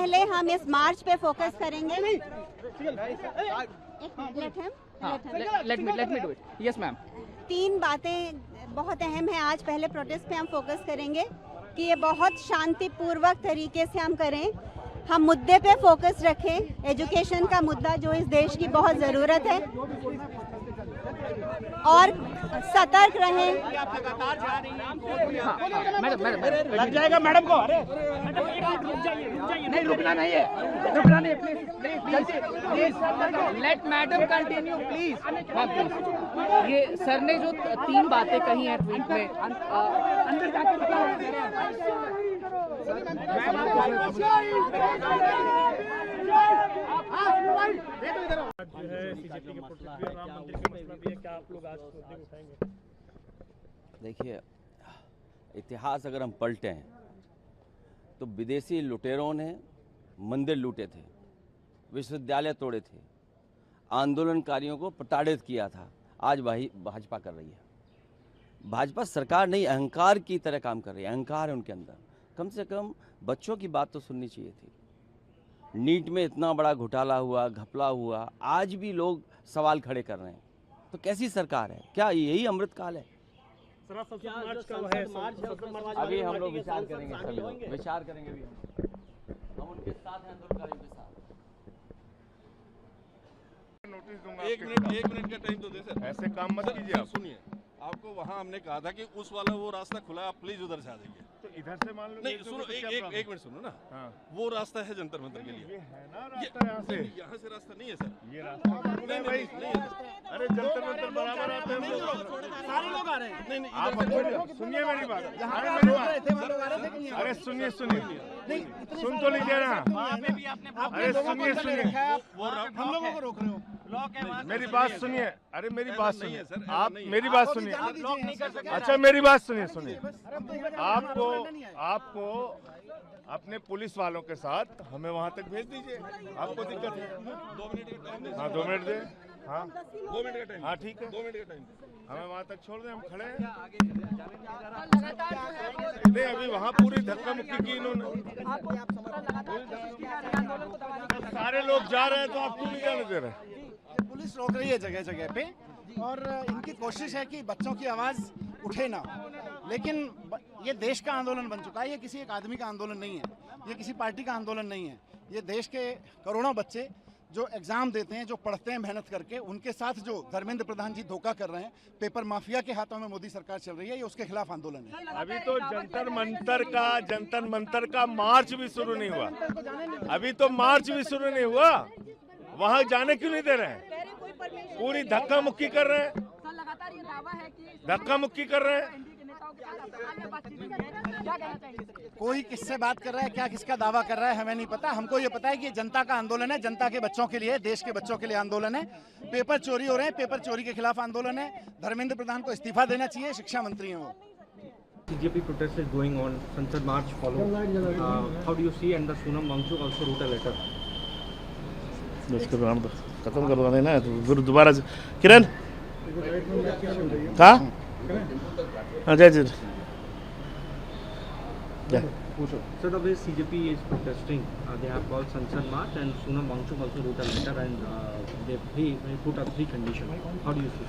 पहले हम इस मार्च पे फोकस करेंगे। Let me do it. Yes, ma'am. 3 बातें बहुत अहम है। आज पहले प्रोटेस्ट पे हम फोकस करेंगे कि ये बहुत शांतिपूर्वक तरीके से हम करें। हम मुद्दे पे फोकस रखें, एजुकेशन का मुद्दा जो इस देश की बहुत ज़रूरत है, और सतर्क रहें। मैडम लग जाएगा मैडम को। अरे नहीं, रुकना नहीं है, please let madam continue please. ये सर ने जो 3 बातें कही हैं ट्वीट में, अंदर जाके जो है सीजेपी के प्रोटेस्ट भी राम मंदिर के मसला भी है, क्या आप लोग आज मुद्दे को उठाएंगे? देखिए, इतिहास अगर हम पलटें तो विदेशी लुटेरों ने मंदिर लूटे थे, विश्वविद्यालय तोड़े थे, आंदोलनकारियों को प्रताड़ित किया था। आज वही भाजपा कर रही है। भाजपा सरकार नहीं, अहंकार की तरह काम कर रही है। अहंकार है उनके अंदर। कम से कम बच्चों की बात तो सुननी चाहिए थी। नीट में इतना बड़ा घोटाला हुआ, घपला हुआ, आज भी लोग सवाल खड़े कर रहे हैं। तो कैसी सरकार है? क्या यही अमृतकाल है? अभी हम लोग विचार करेंगे, सभी लोग विचार करेंगे। अभी हम उनके साथ हैं, आंदोलनकारियों के साथ। नोटिस दूंगा। एक मिनट का टाइम तो दे सर। ऐसे काम मत कीजिए आप। सुनिए, आपको वहाँ हमने कहा था कि उस वाला वो रास्ता खुला है, आप प्लीज उधर से आ जाइए। तो इधर से मान लो। नहीं सुनो, एक मिनट सुनो ना। हाँ। वो रास्ता है जंतर मंतर के लिए। ये है ना रास्ता, यहाँ से रास्ता नहीं है सर। ये रास्ता नहीं भाई, नहीं है। अरे जंतर मंतर बराबर आते हैं, सारे लोग आ रहे हैं। नहीं आप सुनिए मेरी बात। अरे सुनिए, सुन तो लीजिए ना। अरे सुनिए, हम लोगों को रोक रहे हो। मेरी बात सुनिए। अरे मेरी बात सुनिए, आप मेरी बात सुनिए। अच्छा मेरी बात सुनिए। आपको अपने पुलिस वालों के साथ हमें वहां तक भेज दीजिए। आपको दिक्कत है? 2 मिनट का टाइम। हाँ 2 मिनट दे। हाँ 2 मिनट का टाइम। हाँ ठीक है, 2 मिनट का टाइम हमें वहां तक छोड़ दें, हम खड़े हैं। नहीं अभी वहाँ पूरी धक्का मुक्की की इन्होंने। सारे लोग जा रहे हैं तो आप क्यों नहीं जाने दे रहे? पुलिस रोक रही है जगह जगह पे, और इनकी कोशिश है कि बच्चों की आवाज़ उठे ना। लेकिन ये देश का आंदोलन बन चुका है। ये किसी एक आदमी का आंदोलन नहीं है, ये किसी पार्टी का आंदोलन नहीं है। ये देश के करोड़ों बच्चे जो एग्जाम देते हैं, जो पढ़ते हैं मेहनत करके, उनके साथ जो धर्मेंद्र प्रधान जी धोखा कर रहे हैं, पेपर माफिया के हाथों में मोदी सरकार चल रही है, ये उसके खिलाफ आंदोलन है। अभी तो जंतर मंतर का मार्च भी शुरू नहीं हुआ। वहाँ जाने क्यों नहीं दे रहे हैं? पूरी धक्का मुक्की कर रहे हैं। कोई किससे बात कर रहा है, क्या किसका दावा कर रहा है, हमें नहीं पता। हमको ये पता है कि जनता का आंदोलन है, जनता के बच्चों के लिए, देश के बच्चों के लिए आंदोलन है। पेपर चोरी हो रहे हैं, पेपर चोरी के खिलाफ आंदोलन है। धर्मेंद्र प्रधान को इस्तीफा देना चाहिए, शिक्षा मंत्री हैं वो। CJP protest is going on. Sansad March follows. How do you see? And the Sonam Wangchuk also wrote a letter. उसका नाम खत्म करवा देना है तो फिर दोबारा से। किरण कहाँ? हाँ जय। So the way CJP is protesting, they have called Sansad March, and Sonam Wangchuk also wrote a letter, and they put up 3 conditions. How do you see?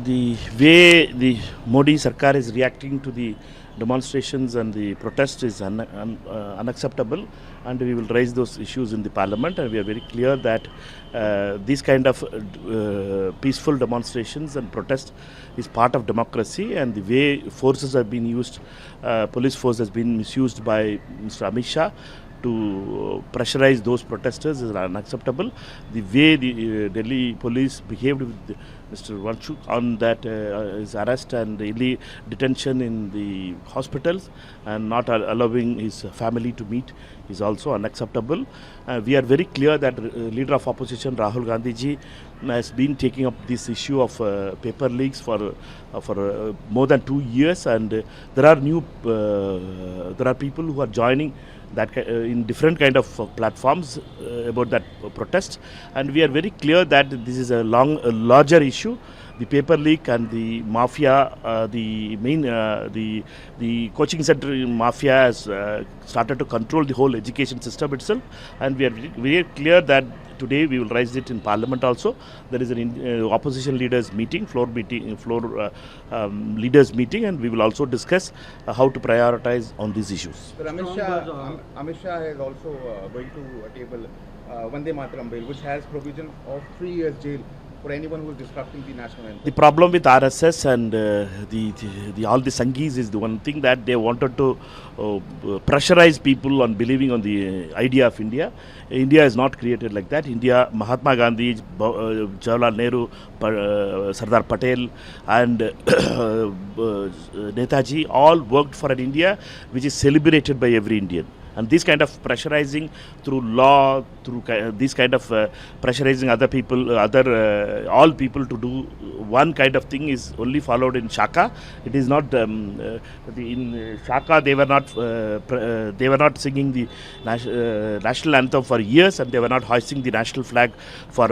The way the Modi Sarkar is reacting to the demonstrations and the protest is unacceptable, and we will raise those issues in the parliament, and we are very clear that these kind of peaceful demonstrations and protest is part of democracy, and the way forces have been used, police force has been misused by Mr. Amit Shah to pressurize those protesters is unacceptable. The way the Delhi police behaved with Mr. Wangchuk on that his arrest and the detention in the hospitals and not allowing his family to meet is also unacceptable. We are very clear that leader of opposition Rahul Gandhi ji has been taking up this issue of paper leaks for more than 2 years, and there are people who are joining that in different kind of platforms about that protest, and we are very clear that this is a larger issue, the paper leak and the mafia, the coaching center mafia has started to control the whole education system itself, and we are very clear that today we will raise it in Parliament also. There is an opposition leaders meeting, floor leaders meeting, and we will also discuss how to prioritize on these issues. But Amit Shah is also going to table Vande Mataram bill, which has provision of 3 years jail for anyone who is disrupting the national anthem. The problem with RSS and all the Sanghis is the one thing that they wanted to pressurize people on believing on the idea of India. India is not created like that. India, Mahatma Gandhi, Jawaharlal Nehru, Sardar Patel and Netaji all worked for an India which is celebrated by every Indian. And this kind of pressurizing through law, through this kind of pressurizing other people, all people to do one kind of thing is only followed in Shaka. It is not in Shaka. They were not singing the national anthem for years, and they were not hoisting the national flag for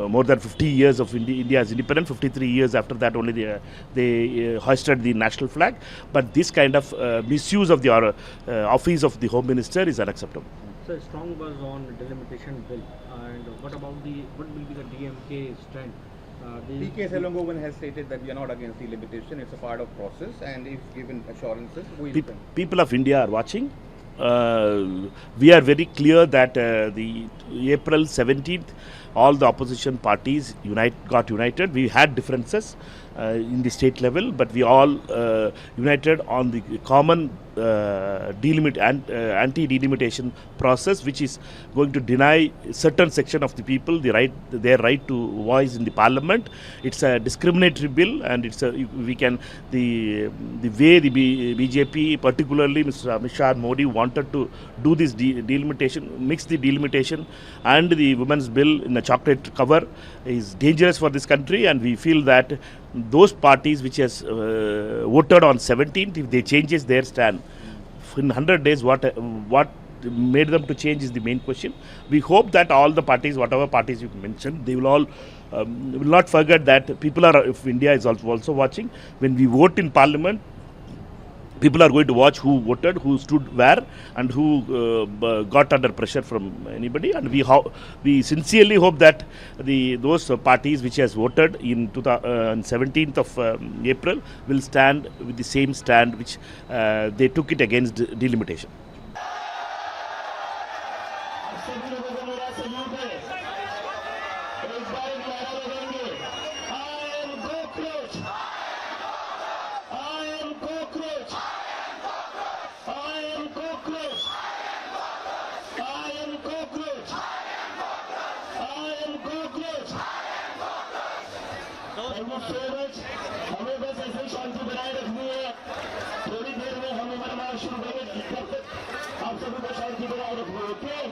more than 50 years of India's independence. 53 years after that, only they hoisted the national flag. But this kind of misuse of the office of the Home Minister is unacceptable. So strong buzz on delimitation bill, and what will be the DMK stand? PK Selongovan has stated that we are not against delimitation. It's a part of process, and if given assurances, we will. People of India are watching. We are very clear that the April 17th, all the opposition parties got united. We had differences in the state level, but we all united on the common anti-delimitation process, which is going to deny certain section of the people their right to voice in the parliament. It's a discriminatory bill, and it's the way the BJP, particularly Mr. Amit Shah and Modi, wanted to do this delimitation, mix the delimitation and the women's bill in a chocolate cover is dangerous for this country, and we feel that those parties which has voted on 17th, if they changes their stand in 100 days, what made them to change is the main question. We hope that all the parties, whatever parties you mentioned, they will all will not forget that people if India is also watching. When we vote in Parliament, people are going to watch who voted, who stood where, and who got under pressure from anybody. And we sincerely hope that those parties which has voted in 17th of April will stand with the same stand which they took it against delimitation. हमें बस ऐसे शांति बनाए रखनी है। थोड़ी देर में हम उमर मार शुरू करेंगे, आप सभी को शांति बनाए रखनी है।